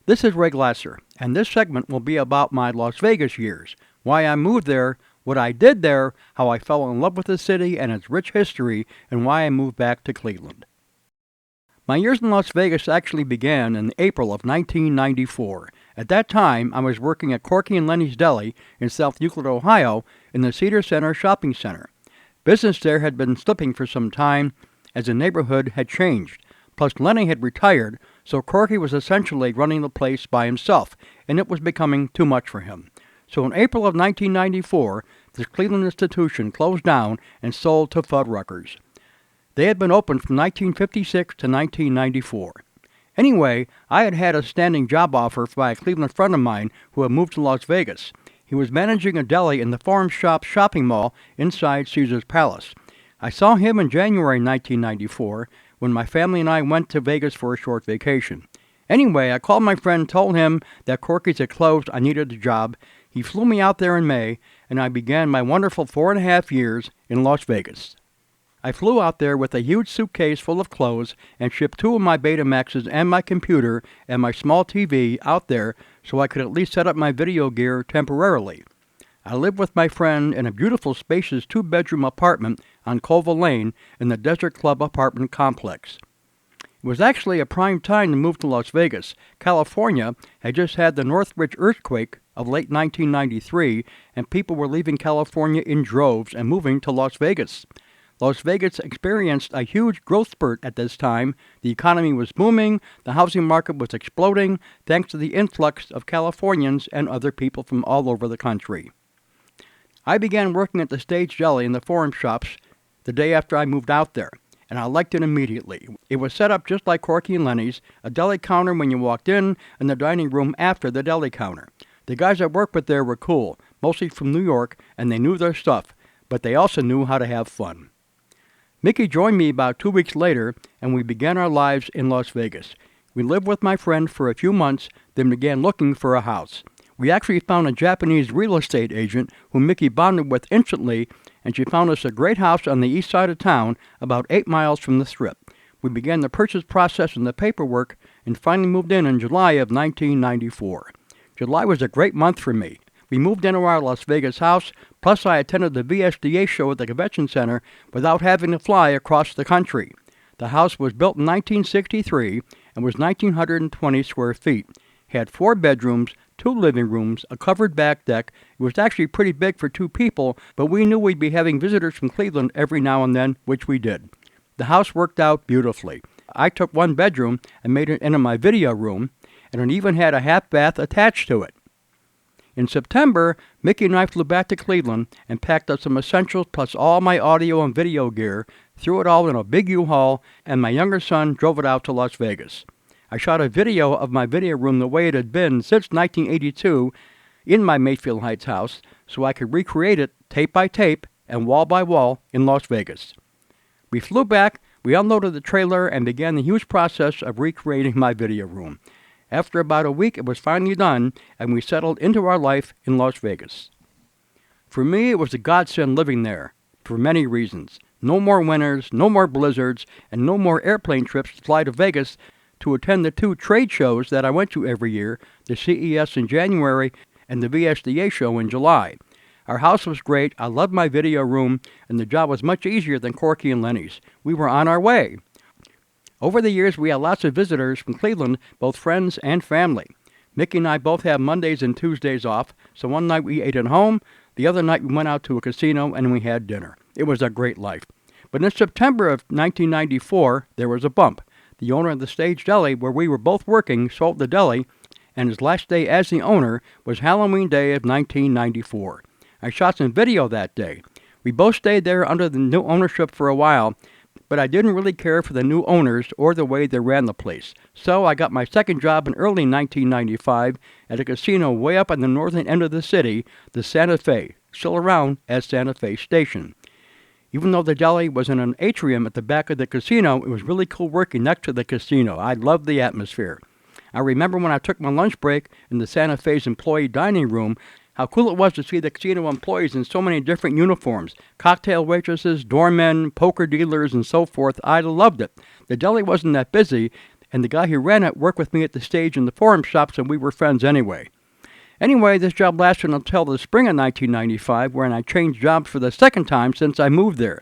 This is Ray Glasser, and this segment will be about my Las Vegas years, why I moved there, what I did there, how I fell in love with the city and its rich history, and why I moved back to Cleveland. My years in Las Vegas actually began in April of 1994. At that time, I was working at Corky and Lenny's Deli in South Euclid, Ohio, in the Cedar Center shopping center. Business there had been slipping for some time as the neighborhood had changed. Plus, Lenny had retired, so Corky was essentially running the place by himself, and it was becoming too much for him. So in April of 1994, this Cleveland institution closed down and sold to Fuddruckers. They had been open from 1956 to 1994. Anyway, I had had a standing job offer by a Cleveland friend of mine who had moved to Las Vegas. He was managing a deli in the Forum Shops shopping mall inside Caesar's Palace. I saw him in January 1994 when my family and I went to Vegas for a short vacation. Anyway, I called my friend, told him that Corky's had closed, I needed a job. He flew me out there in May, and I began my wonderful 4.5 years in Las Vegas. I flew out there with a huge suitcase full of clothes and shipped 2 of my Betamaxes and my computer and my small TV out there so I could at least set up my video gear temporarily. I lived with my friend in a beautiful, spacious 2-bedroom apartment on Colville Lane in the Desert Club apartment complex. It was actually a prime time to move to Las Vegas. California had just had the Northridge earthquake of late 1993, and people were leaving California in droves and moving to Las Vegas. Las Vegas experienced a huge growth spurt at this time. The economy was booming, the housing market was exploding, thanks to the influx of Californians and other people from all over the country. I began working at the Stage Deli in the Forum Shops the day after I moved out there, and I liked it immediately. It was set up just like Corky and Lenny's, a deli counter when you walked in, and the dining room after the deli counter. The guys I worked with there were cool, mostly from New York, and they knew their stuff, but they also knew how to have fun. Mickey joined me about 2 weeks later, and we began our lives in Las Vegas. We lived with my friend for a few months, then began looking for a house. We actually found a Japanese real estate agent who Mickey bonded with instantly, and she found us a great house on the east side of town, about 8 miles from the Strip. We began the purchase process and the paperwork, and finally moved in July of 1994. July was a great month for me. We moved into our Las Vegas house, plus I attended the VSDA show at the convention center without having to fly across the country. The house was built in 1963 and was 1,920 square feet. It had 4 bedrooms, 2 living rooms, a covered back deck. It was actually pretty big for 2 people, but we knew we'd be having visitors from Cleveland every now and then, which we did. The house worked out beautifully. I took 1 bedroom and made it into my video room, and it even had a half bath attached to it. In September, Mickey and I flew back to Cleveland and packed up some essentials plus all my audio and video gear, threw it all in a big U-Haul, and my younger son drove it out to Las Vegas. I shot a video of my video room the way it had been since 1982 in my Mayfield Heights house so I could recreate it tape by tape and wall by wall in Las Vegas. We flew back, we unloaded the trailer, and began the huge process of recreating my video room. After about a week, it was finally done, and we settled into our life in Las Vegas. For me, it was a godsend living there, for many reasons. No more winters, no more blizzards, and no more airplane trips to fly to Vegas to attend the 2 trade shows that I went to every year, the CES in January and the VSDA show in July. Our house was great, I loved my video room, and the job was much easier than Corky and Lenny's. We were on our way. Over the years, we had lots of visitors from Cleveland, both friends and family. Mickey and I both have Mondays and Tuesdays off, so one night we ate at home, the other night we went out to a casino and we had dinner. It was a great life. But in September of 1994, there was a bump. The owner of the Stage Deli, where we were both working, sold the deli, and his last day as the owner was Halloween Day of 1994. I shot some video that day. We both stayed there under the new ownership for a while, but I didn't really care for the new owners or the way they ran the place. So I got my second job in early 1995 at a casino way up on the northern end of the city, the Santa Fe, still around as Santa Fe Station. Even though the deli was in an atrium at the back of the casino, it was really cool working next to the casino. I loved the atmosphere. I remember when I took my lunch break in the Santa Fe's employee dining room, how cool it was to see the casino employees in so many different uniforms. Cocktail waitresses, doormen, poker dealers, and so forth. I loved it. The deli wasn't that busy, and the guy who ran it worked with me at the stage and the forum shops, and we were friends anyway. Anyway, this job lasted until the spring of 1995, when I changed jobs for the second time since I moved there.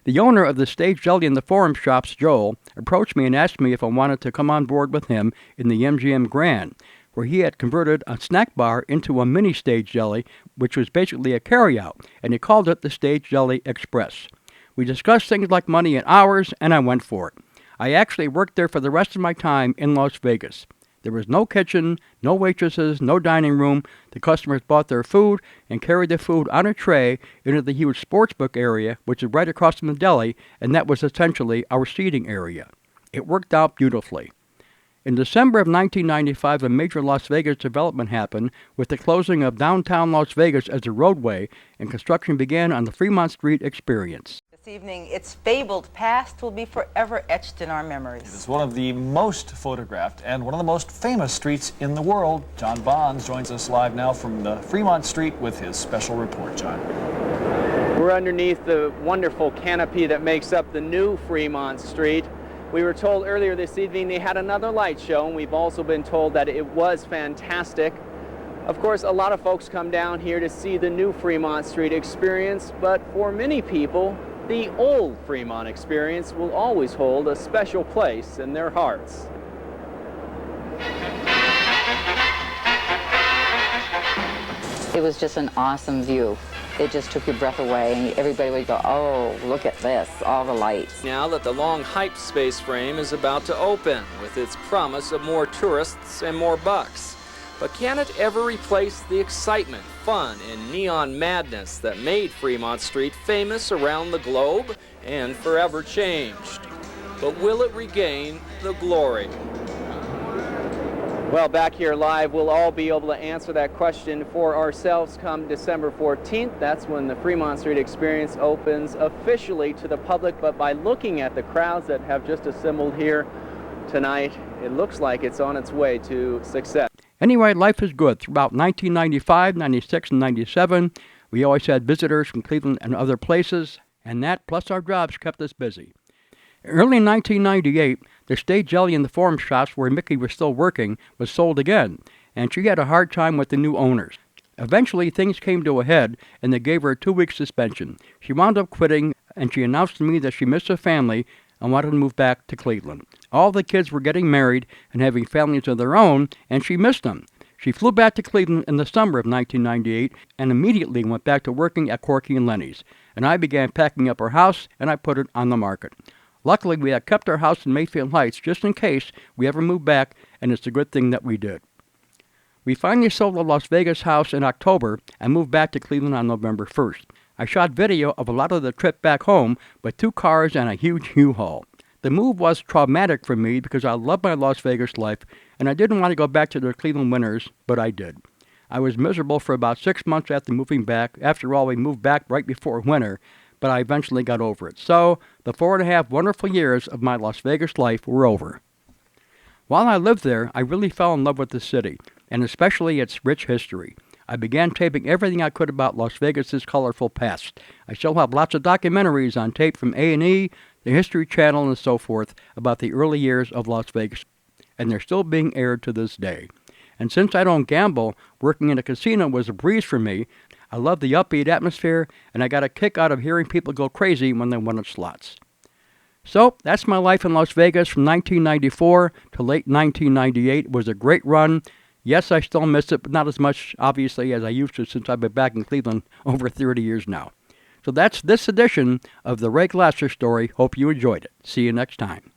The owner of the Stage Deli and the forum shops, Joel, approached me and asked me if I wanted to come on board with him in the MGM Grand, where he had converted a snack bar into a mini Stage Deli, which was basically a carryout, and he called it the Stage Deli Express. We discussed things like money and hours, and I went for it. I actually worked there for the rest of my time in Las Vegas. There was no kitchen, no waitresses, no dining room. The customers bought their food and carried the food on a tray into the huge sportsbook area, which is right across from the deli, and that was essentially our seating area. It worked out beautifully. In December of 1995, a major Las Vegas development happened with the closing of downtown Las Vegas as a roadway, and construction began on the Fremont Street Experience. This evening, its fabled past will be forever etched in our memories. It is one of the most photographed and one of the most famous streets in the world. John Bonds joins us live now from the Fremont Street with his special report. John. We're underneath the wonderful canopy that makes up the new Fremont Street. We were told earlier this evening they had another light show, and we've also been told that it was fantastic. Of course, a lot of folks come down here to see the new Fremont Street experience, but for many people, the old Fremont experience will always hold a special place in their hearts. It was just an awesome view. It just took your breath away, and everybody would go, oh, look at this, all the lights. Now that the long hype space frame is about to open with its promise of more tourists and more bucks. But can it ever replace the excitement, fun, and neon madness that made Fremont Street famous around the globe and forever changed? But will it regain the glory? Well, back here live, we'll all be able to answer that question for ourselves come December 14th. That's when the Fremont Street Experience opens officially to the public. But by looking at the crowds that have just assembled here tonight, it looks like it's on its way to success. Anyway, life is good. Throughout 1995, 96, and 97, we always had visitors from Cleveland and other places, and that, plus our jobs, kept us busy. Early in 1998, the Stage Deli and the forum shops where Mickey was still working was sold again, and she had a hard time with the new owners. Eventually, things came to a head, and they gave her a 2-week suspension. She wound up quitting, and she announced to me that she missed her family and wanted to move back to Cleveland. All the kids were getting married and having families of their own, and she missed them. She flew back to Cleveland in the summer of 1998 and immediately went back to working at Corky and Lenny's. And I began packing up her house, and I put it on the market. Luckily, we had kept our house in Mayfield Heights just in case we ever moved back, and it's a good thing that we did. We finally sold the Las Vegas house in October and moved back to Cleveland on November 1st. I shot video of a lot of the trip back home with 2 cars and a huge U-Haul. The move was traumatic for me because I love my Las Vegas life, and I didn't want to go back to the Cleveland winters, but I did. I was miserable for about 6 months after moving back. After all, we moved back right before winter, but I eventually got over it. So, the 4.5 wonderful years of my Las Vegas life were over. While I lived there, I really fell in love with the city, and especially its rich history. I began taping everything I could about Las Vegas's colorful past. I still have lots of documentaries on tape from A&E, the History Channel, and so forth about the early years of Las Vegas, and they're still being aired to this day. And since I don't gamble, working in a casino was a breeze for me. I love the upbeat atmosphere, and I got a kick out of hearing people go crazy when they won at slots. So, that's my life in Las Vegas from 1994 to late 1998. It was a great run. Yes, I still miss it, but not as much, obviously, as I used to since I've been back in Cleveland over 30 years now. So that's this edition of the Ray Glasser Story. Hope you enjoyed it. See you next time.